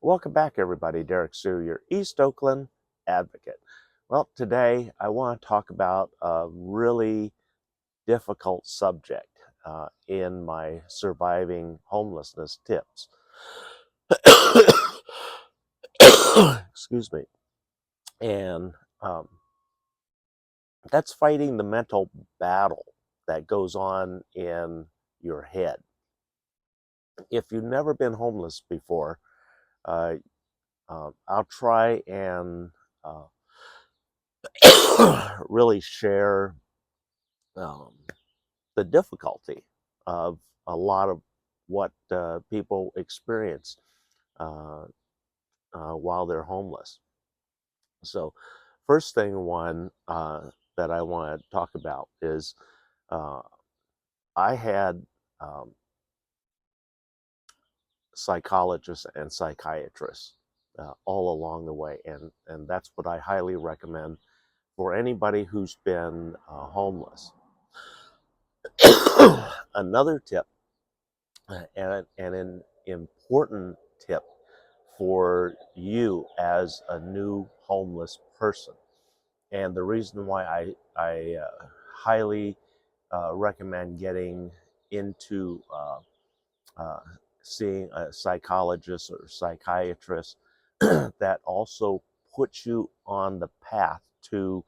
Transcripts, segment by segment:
Welcome back, everybody. Derrick Soo, your East Oakland advocate. Well, today I want to talk about a really difficult subject in my surviving homelessness tips. Excuse me. And that's fighting the mental battle that goes on in your head. If you've never been homeless before, uh, I'll try and really share um, the difficulty of a lot of what people experience uh, while they're homeless. So, first thing one that I want to talk about is uh, I had um, psychologists and psychiatrists all along the way, and that's what I highly recommend for anybody who's been homeless. Another tip, and an important tip for you as a new homeless person. And the reason why I highly recommend getting into uh, seeing a psychologist or psychiatrist that also puts you on the path to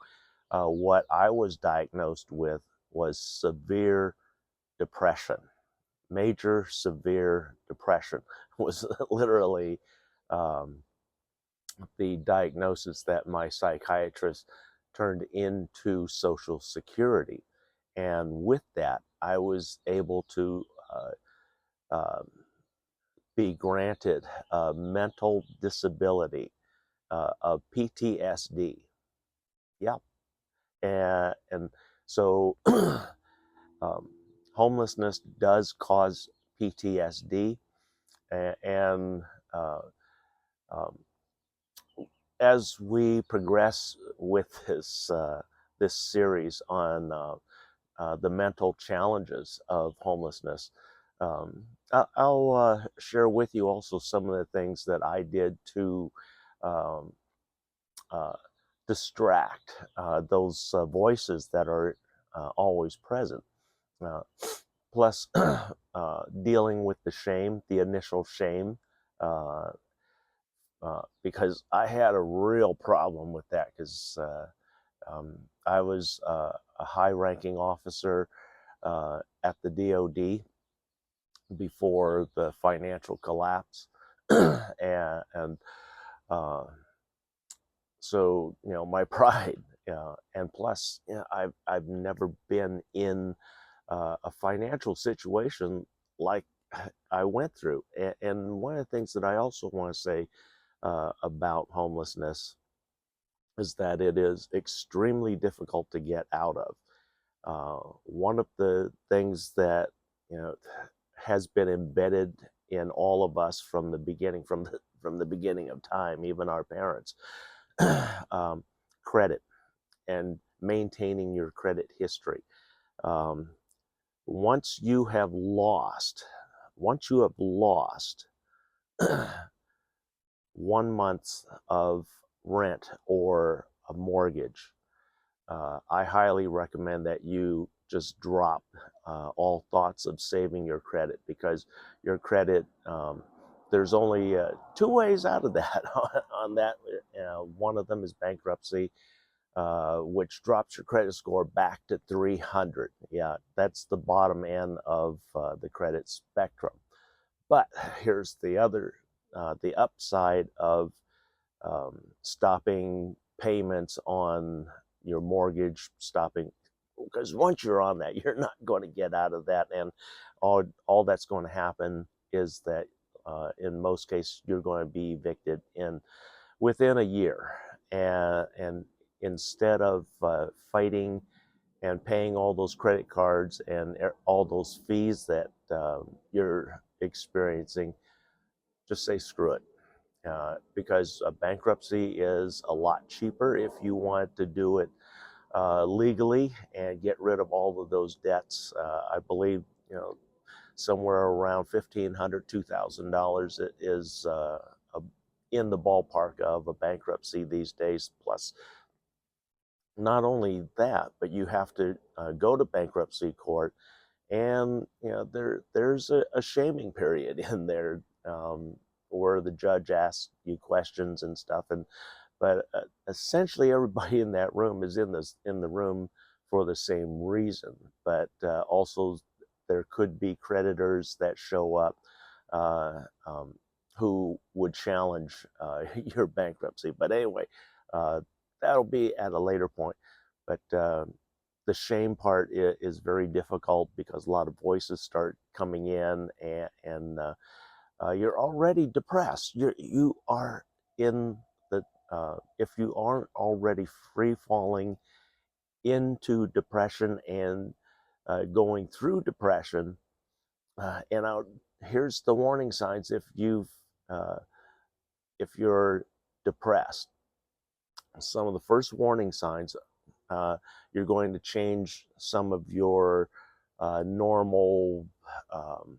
what I was diagnosed with was severe depression. Major severe depression was literally um, the diagnosis that my psychiatrist turned into Social Security. And with that, I was able to uh, be granted a mental disability of PTSD. Yep. And so homelessness does cause PTSD. And uh, um, as we progress with this series on the mental challenges of homelessness, I'll share with you also some of the things that I did to um, uh, distract those voices that are always present. Uh, Plus, dealing with the shame, the initial shame, uh, because I had a real problem with that because I was a high ranking officer at the DOD before the financial collapse. And uh, so, my pride, and plus, I've never been in a financial situation like I went through. And one of the things that I also want to say about homelessness is that it is extremely difficult to get out of. One of the things that you know has been embedded in all of us from the beginning, from the beginning of time, even our parents, um, credit and maintaining your credit history. Um, once you have lost, once you have lost 1 month of rent or a mortgage, I highly recommend that you just drop all thoughts of saving your credit, because your credit, there's only two ways out of that on that. One of them is bankruptcy, which drops your credit score back to 300. Yeah, that's the bottom end of the credit spectrum. But here's the upside of stopping payments on your mortgage, stopping, because once you're on that, you're not going to get out of that, and all that's going to happen is that in most cases you're going to be evicted in within a year, and instead of fighting and paying all those credit cards and all those fees that you're experiencing, just say screw it. Because bankruptcy is a lot cheaper if you want to do it legally and get rid of all of those debts. I believe somewhere around $1,500, $2,000 is in the ballpark of a bankruptcy these days. Plus, not only that, but you have to go to bankruptcy court, and there's a shaming period in there, where the judge asks you questions and stuff, and but essentially everybody in that room is in the room for the same reason. But also there could be creditors that show up, uh, um, who would challenge your bankruptcy. But anyway, uh, that'll be at a later point. But the shame part is very difficult because a lot of voices start coming in, and you're already depressed. You are in the if you aren't already free falling into depression and going through depression, and here's the warning signs uh, if you're depressed. Some of the first warning signs: uh, you're going to change some of your normal um,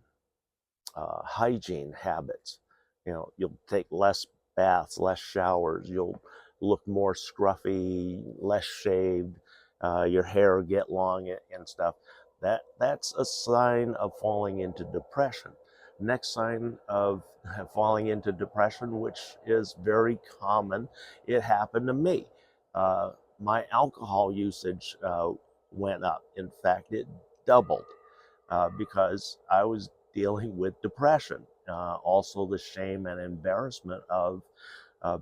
hygiene habits. You'll take less baths, less showers. You'll look more scruffy, less shaved. Your hair will get long and stuff. That's a sign of falling into depression. Next sign of falling into depression, which is very common, it happened to me. Uh, my alcohol usage went up. In fact, it doubled because I was dealing with depression. Also, the shame and embarrassment of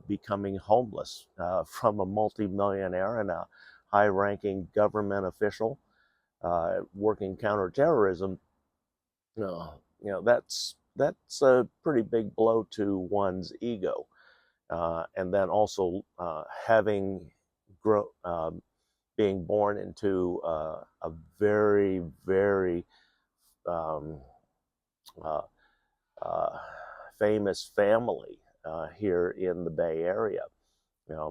becoming homeless, from a multimillionaire and a high-ranking government official working counterterrorism. That's a pretty big blow to one's ego, and then also having grow. Being born into a very, very um, uh, uh, famous family here in the Bay Area.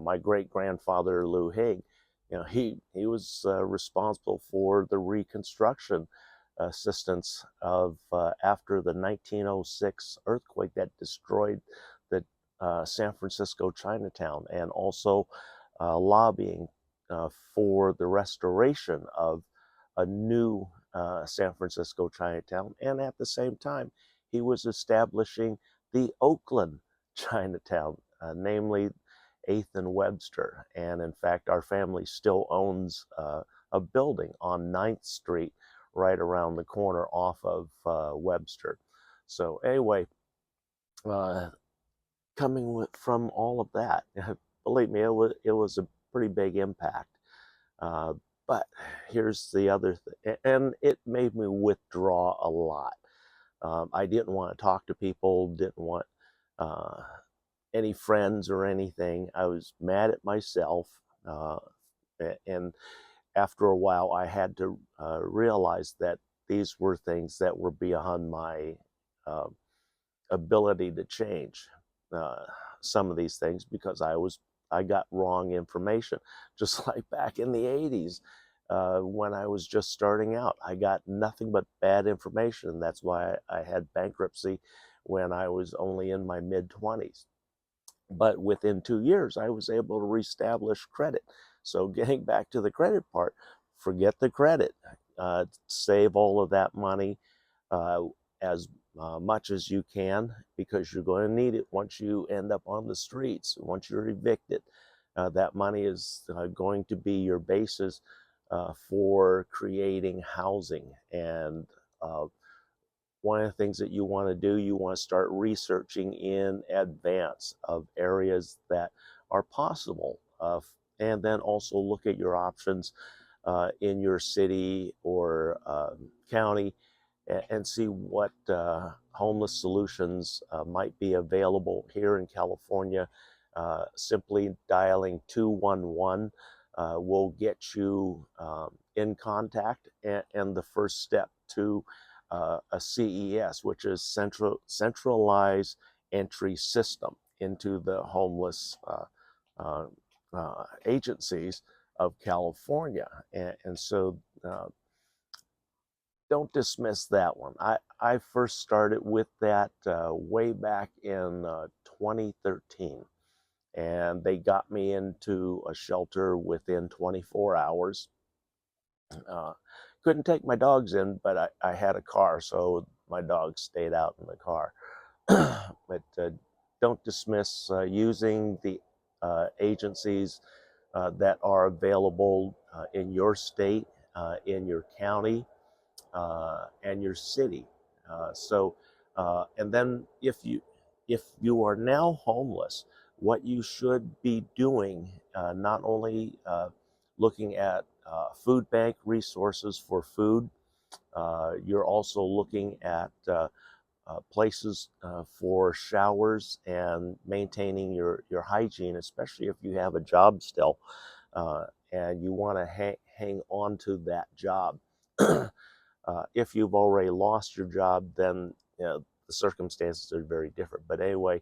My great grandfather Lou Haig, he was responsible for the reconstruction assistance of after the 1906 earthquake that destroyed the San Francisco Chinatown, and also lobbying for the restoration of a new San Francisco Chinatown, and at the same time he was establishing the Oakland Chinatown, namely 8th and Webster. And in fact, our family still owns a building on 9th Street, right around the corner off of Webster. So, anyway, uh, from all of that, believe me, it was a pretty big impact. Uh, but here's the other thing, and it made me withdraw a lot. I didn't want to talk to people, didn't want uh, any friends or anything. I was mad at myself. Uh, and after a while, I had to realize that these were things that were beyond my uh, ability to change uh, some of these things, because I got wrong information, just like back in the 80s. When I was just starting out, I got nothing but bad information. That's why I had bankruptcy when I was only in my mid 20s. But within 2 years, I was able to reestablish credit. So, getting back to the credit part, forget the credit. Save all of that money uh, as much as you can, because you're going to need it once you end up on the streets, once you're evicted. That money is going to be your basis for creating housing. And uh, one of the things that you want to do, you want to start researching in advance of areas that are possible. And then also look at your options in your city or county, and see what homeless solutions might be available here in California. Simply dialing 211 will get you in contact, and the first step to a CES, which is centralized entry system into the homeless uh, agencies of California. And so don't dismiss that one. I first started with that way back in 2013, and they got me into a shelter within 24 hours. Uh, couldn't take my dogs in, but I had a car, so my dogs stayed out in the car. But don't dismiss using the agencies that are available in your state, in your county, and your city. And then if you are now homeless, what you should be doing, not only looking at food bank resources for food, you're also looking at places for showers and maintaining your hygiene, especially if you have a job still and you want to hang on to that job. If you've already lost your job, then the circumstances are very different. But anyway,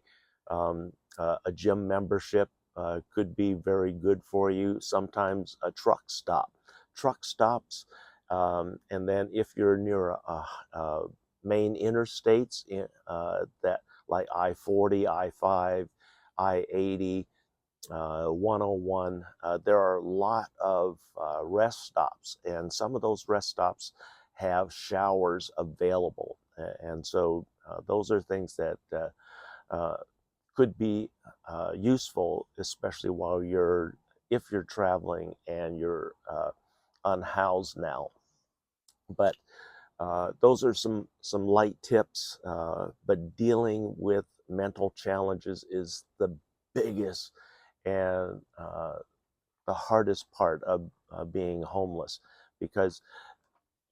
a gym membership could be very good for you. Sometimes a truck stops, and then if you're near a main interstates that like I-40, I-5, I-80, 101, there are a lot of rest stops, and some of those rest stops have showers available. And so those are things that uh, could be useful, especially if you're traveling and you're unhoused now. But those are some light tips. But dealing with mental challenges is the biggest and the hardest part of being homeless, because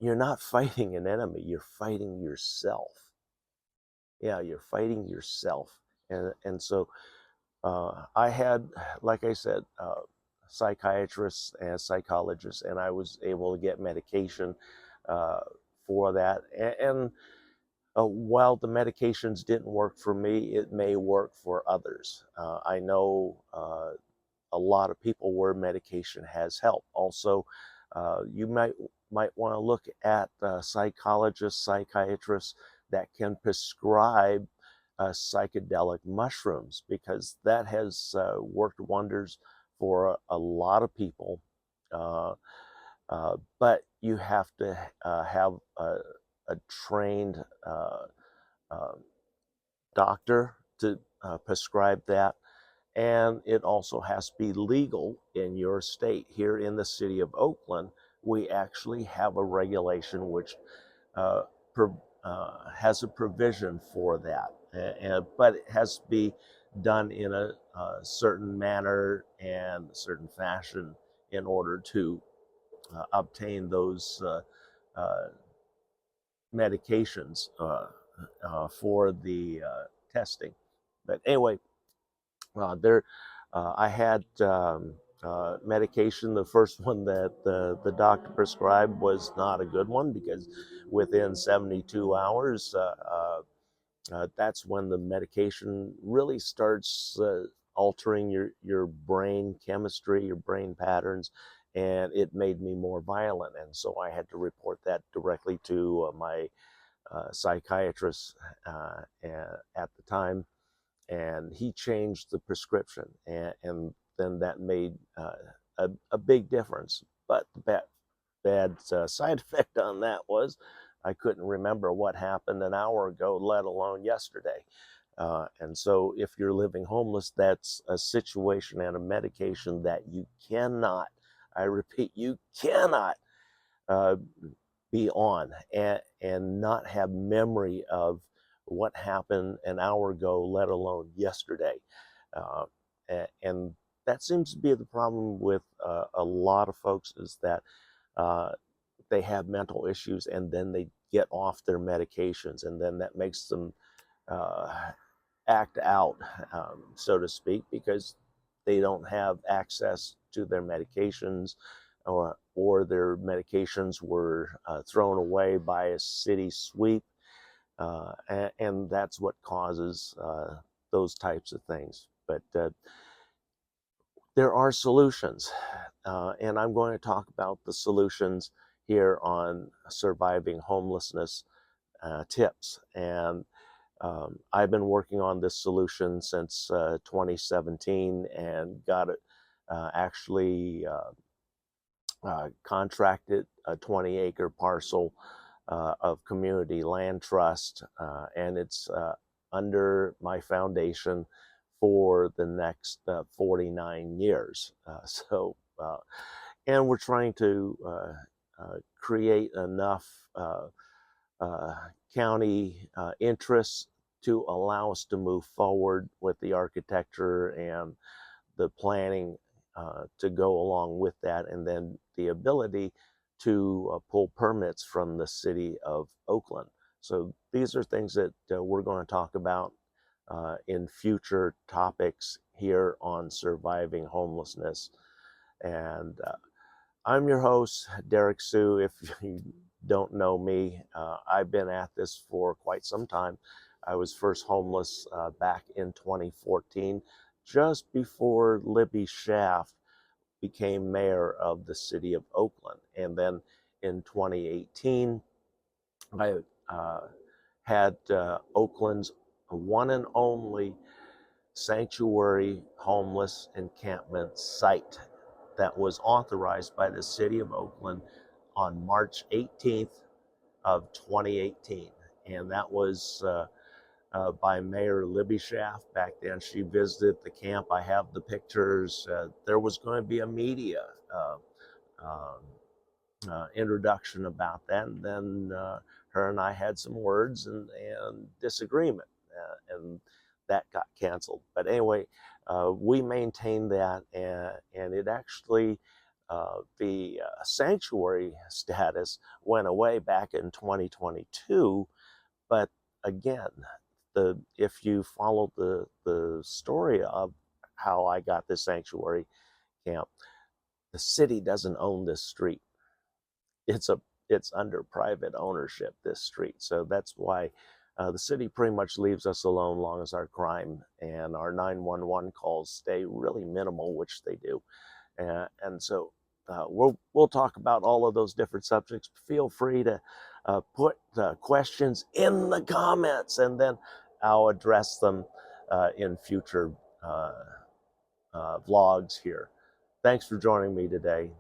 you're not fighting an enemy, you're fighting yourself. Yeah, you're fighting yourself. And so I had, like I said, psychiatrists and psychologists, and I was able to get medication uh, for that. And while the medications didn't work for me, it may work for others. I know a lot of people where medication has helped. Also, you might want to look at psychologists, psychiatrists that can prescribe psychedelic mushrooms, because that has worked wonders for a lot of people. Uh, but you have to have a trained uh, doctor to prescribe that, and it also has to be legal in your state. Here in the city of Oakland, we actually have a regulation which uh, has a provision for that, but it has to be done in a certain manner and a certain fashion in order to obtain those uh, medications for the testing. But anyway, I had medication. The first one that the doctor prescribed was not a good one, because within 72 hours, that's when the medication really starts altering your brain chemistry, your brain patterns, and it made me more violent. And so I had to report that directly to my psychiatrist at the time, and he changed the prescription, and then that made a big difference. But the bad side effect on that was I couldn't remember what happened an hour ago, let alone yesterday. And so if you're living homeless, that's a situation and a medication that you cannot, I repeat, you cannot uh, be on and not have memory of what happened an hour ago, let alone yesterday. Uh, and that seems to be the problem with a lot of folks, is that uh, they have mental issues and then they get off their medications, and then that makes them uh, act out, so to speak, because they don't have access to their medications, or their medications were thrown away by a city sweep. And that's what causes those types of things. But there are solutions, and I'm going to talk about the solutions here on surviving homelessness tips. And I've been working on this solution since 2017 and got it actually contracted a 20-acre parcel of community land trust, and it's under my foundation for the next 49 years. And we're trying to create enough uh, county interests to allow us to move forward with the architecture and the planning to go along with that, and then the ability to pull permits from the city of Oakland. So these are things that we're going to talk about in future topics here on surviving homelessness. And I'm your host, Derrick Soo. If you don't know me, I've been at this for quite some time. I was first homeless back in 2014, just before Libby Schaaf became mayor of the city of Oakland. And then in 2018, I had Oakland's one and only sanctuary homeless encampment site that was authorized by the city of Oakland on March 18th of 2018. And that was by Mayor Libby Schaaf back then. She visited the camp. I have the pictures. There was going to be a media uh, um, introduction about that. And then her and I had some words and disagreement, and that got canceled. But anyway, we maintained that, and it actually, the sanctuary status went away back in 2022. But again, if you follow the story of how I got this sanctuary camp, the city doesn't own this street. It's under private ownership, this street. So that's why the city pretty much leaves us alone, long as our crime and our 911 calls stay really minimal, which they do. And so we'll talk about all of those different subjects. Feel free to put questions in the comments, and then I'll address them in future uh, vlogs here. Thanks for joining me today.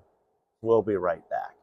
We'll be right back.